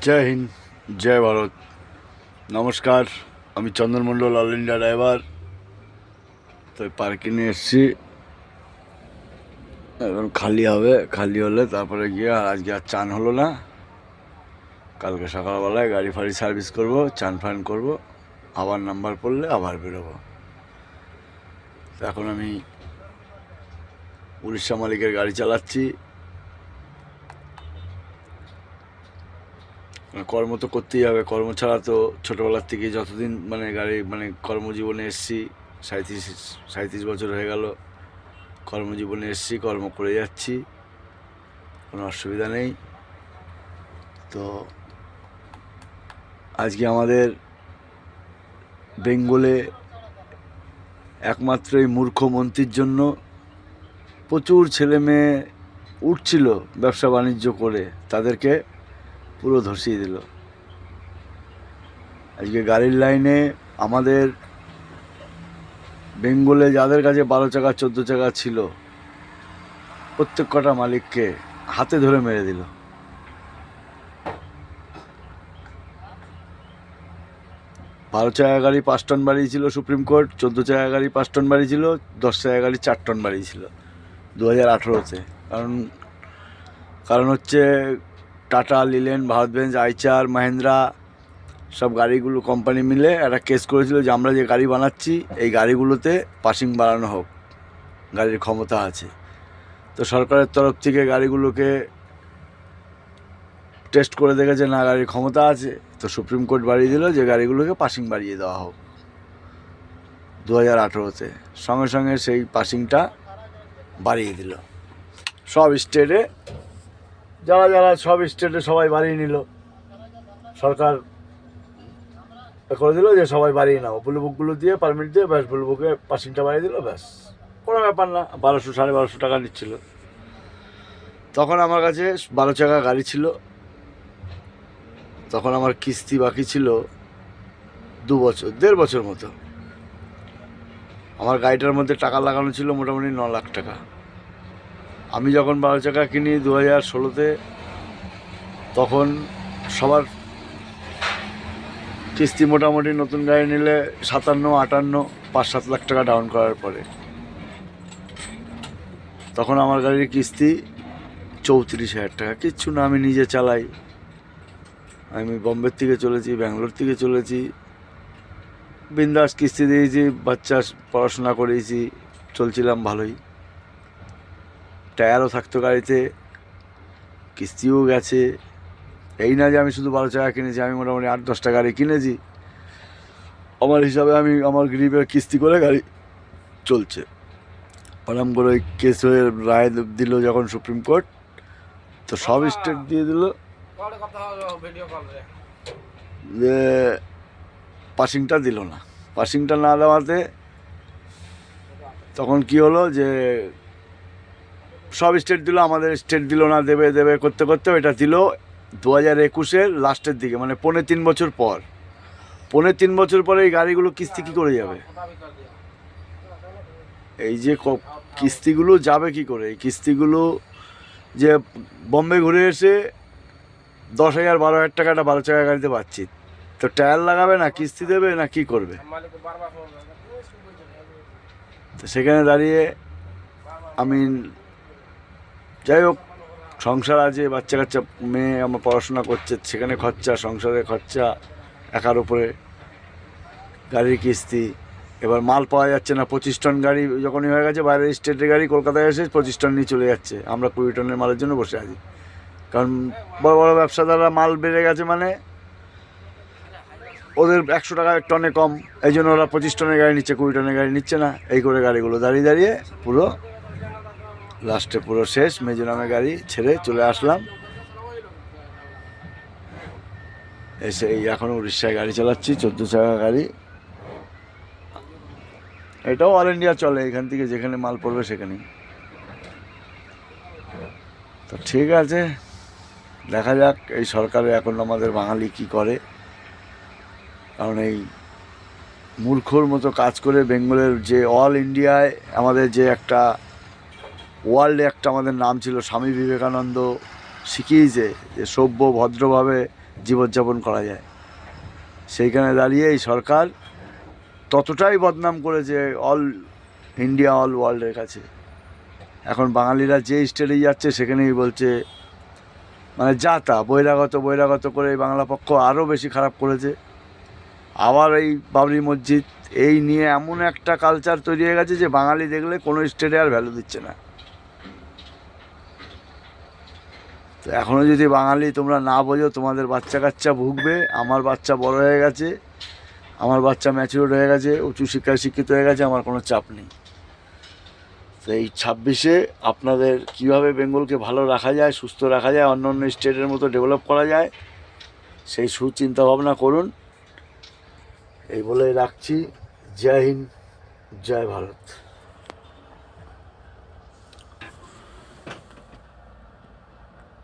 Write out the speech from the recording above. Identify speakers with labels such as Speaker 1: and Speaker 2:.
Speaker 1: জয় হিন্দ, জয় ভারত। নমস্কার, আমি চন্দন মণ্ডল, all India driver. তো পার্কিংয়ে এসছি, এখন খালি হবে। খালি হলে তারপরে গিয়ে, আর আজকে আর চান হলো না। কালকে সকালবেলায় গাড়ি ফাড়ি সার্ভিস করব, চান ফান করব, আবার নাম্বার পড়লে আবার বেরোবো। তো এখন আমি উড়িষ্যা মালিকের গাড়ি চালাচ্ছি। কর্ম তো করতেই হবে, কর্ম ছাড়া তো ছোটোবেলার থেকে যতদিন গাড়ি কর্মজীবনে এসছি, 37 বছর হয়ে গেল কর্মজীবনে এসছি, কর্ম করে যাচ্ছি, কোনো অসুবিধা নেই। তো আজকে আমাদের বেঙ্গলে একমাত্র এই মূর্খ মন্ত্রীর জন্য প্রচুর ছেলে মেয়ে উঠছিল ব্যবসা বাণিজ্য করে, তাদেরকে পুরো ধসিয়ে দিল। আজকে গাড়ির লাইনে আমাদের বেঙ্গলে যাদের কাছে 12 চাকা 14 চাকা ছিল, প্রত্যেক কটা মালিককে হাতে ধরে মেরে দিল। 12 চাকা গাড়ি 5 টন বাড়িয়েছিল সুপ্রিম কোর্ট, 14 চাকা গাড়ি 5 টন বাড়িয়েছিল, 10 চাকা গাড়ি 4 টন বাড়িয়েছিল 2018-তে। কারণ হচ্ছে tata, linen, Bharat Benz, Eicher, Mahindra সব গাড়িগুলো কোম্পানি মিলে একটা কেস করেছিল যে আমরা যে গাড়ি বানাচ্ছি এই গাড়িগুলোতে পাসিং বাড়ানো হোক, গাড়ির ক্ষমতা আছে। তো সরকারের তরফ থেকে গাড়িগুলোকে টেস্ট করে দেখেছে না, গাড়ির ক্ষমতা আছে। তো সুপ্রিম কোর্ট বাড়িয়ে দিল যে গাড়িগুলোকে পাসিং বাড়িয়ে দেওয়া হোক 2018-তে। সঙ্গে সঙ্গে সেই পাসিংটা বাড়িয়ে দিল সব স্টেটে, যারা সব স্টেটে সবাই বাড়িয়ে নিল। সরকার করে দিল যে সবাই বাড়িয়ে নাও, ব্লু বুকগুলো দিয়ে পারমিট দিয়ে, ব্যাস ব্লু বুকে পাসিংটা বাড়িয়ে দিল, ব্যাস কোনো ব্যাপার না। 1200 1250 টাকা নিচ্ছিল। তখন আমার কাছে 12 চাকা গাড়ি ছিল, তখন আমার কিস্তি বাকি ছিল 1.5 বছর মতো। আমার গাড়িটার মধ্যে টাকা লাগানো ছিল মোটামুটি 9 লাখ টাকা। আমি যখন 12 চাকা কিনি 2016-তে, তখন সবার কিস্তি মোটামুটি নতুন গাড়ি নিলে 57-58, 5-7 লাখ টাকা ডাউন করার পরে। তখন আমার গাড়ির কিস্তি 34,000 টাকা। কিচ্ছু না, আমি নিজে চালাই। আমি বম্বের থেকে চলেছি, ব্যাঙ্গালোর থেকে চলেছি, বিন্দাস কিস্তি দিয়েছি, বাচ্চা পড়াশোনা করিয়েছি, চলছিলাম ভালোই। টায়ারও থাকতো গাড়িতে, কিস্তিও গেছে। এই না যে আমি শুধু 12 চাকা কিনেছি, আমি মোটামুটি 8-10টা গাড়ি কিনেছি। আমার হিসাবে আমি আমার গরিবের কিস্তি করে গাড়ি চলছে। হঠাৎ করে ওই কেস হয়ে রায় দিল যখন সুপ্রিম কোর্ট, তো সব স্টেট দিয়ে দিল যে পাসিংটা দিল না। পাসিংটা না দেওয়াতে তখন কি হলো যে সব স্টেট দিল, আমাদের স্টেট দিল না। দেবে দেবে করতে করতে এটা দিল 2021-এর লাস্টের দিকে, মানে 3.5 বছর পর। 3.5 বছর পরে এই গাড়িগুলো কিস্তি কী করে যাবে? এই যে কিস্তিগুলো যাবে কি করে? এই কিস্তিগুলো যে বম্বে ঘুরে এসে 10,000-12,000 টাকা একটা 12 চাকা গাড়িতে পাচ্ছি, তো টায়ার লাগাবে না কিস্তি দেবে না কি করবে? তো সেখানে দাঁড়িয়ে আমি, যাই হোক, সংসার আছে, বাচ্চা কাচ্চা, মেয়ে আমার পড়াশোনা করছে, সেখানে খরচা, সংসারে খরচা, একার উপরে গাড়ির কিস্তি। এবার মাল পাওয়া যাচ্ছে না। 25 টন গাড়ি যখনই হয়ে গেছে, বাইরের স্টেটের গাড়ি কলকাতায় এসে 25 টন নিয়ে চলে যাচ্ছে, আমরা 20 টনের মালের জন্য বসে আছি। কারণ বড় বড় ব্যবসাদাররা মাল বেড়ে গেছে, মানে ওদের 100 টাকা টনে কম, এই জন্য ওরা 25 টনের গাড়ি নিচ্ছে, 20 টনের গাড়ি নিচ্ছে না। এই করে গাড়িগুলো দাঁড়িয়ে দাঁড়িয়ে পুরো লাস্টে পুরো শেষ। মিজোরামে গাড়ি ছেড়ে চলে আসলাম, এসে এই এখন উড়িষ্যায় গাড়ি চালাচ্ছি, 14 চাকা গাড়ি। এটাও অল ইন্ডিয়া চলে, এখান থেকে যেখানে মাল পড়বে সেখানেই। তো ঠিক আছে, দেখা যাক এই সরকারে এখন আমাদের বাঙালি কি করে। কারণ এই মূর্খর মতো কাজ করে বেঙ্গলের যে অল ইন্ডিয়ায় আমাদের যে একটা ওয়ার্ল্ডে একটা আমাদের নাম ছিল, স্বামী বিবেকানন্দ শিখিয়েছে যে সভ্য ভদ্রভাবে জীবনযাপন করা যায়। সেইখানে দাঁড়িয়ে এই সরকার ততটাই বদনাম করেছে অল ইন্ডিয়া অল ওয়ার্ল্ডের কাছে। এখন বাঙালিরা যে স্টেটেই যাচ্ছে সেখানেই বলছে মানে যা তা বহিরাগত করে এই বাংলা পক্ষ আরও বেশি খারাপ করেছে। আবার এই বাবরি মসজিদ এই নিয়ে এমন একটা কালচার তৈরি হয়ে গেছে যে বাঙালি দেখলে কোনো স্টেটে আর ভ্যালু দিচ্ছে না। তো এখনও যদি বাঙালি তোমরা না বোঝো, তোমাদের বাচ্চা কাচ্চা ভুগবে। আমার বাচ্চা বড় হয়ে গেছে, আমার বাচ্চা ম্যাচিওর হয়ে গেছে, উঁচু শিক্ষায় শিক্ষিত হয়ে গেছে, আমার কোনো চাপ নেই। তো এই 26-এ আপনাদের কীভাবে বেঙ্গলকে ভালো রাখা যায়, সুস্থ রাখা যায়, অন্য অন্য স্টেটের মতো ডেভেলপ করা যায়, সেই সুচিন্তা ভাবনা করুন। এই বলে রাখছি। জয় হিন্দ, জয় ভারত।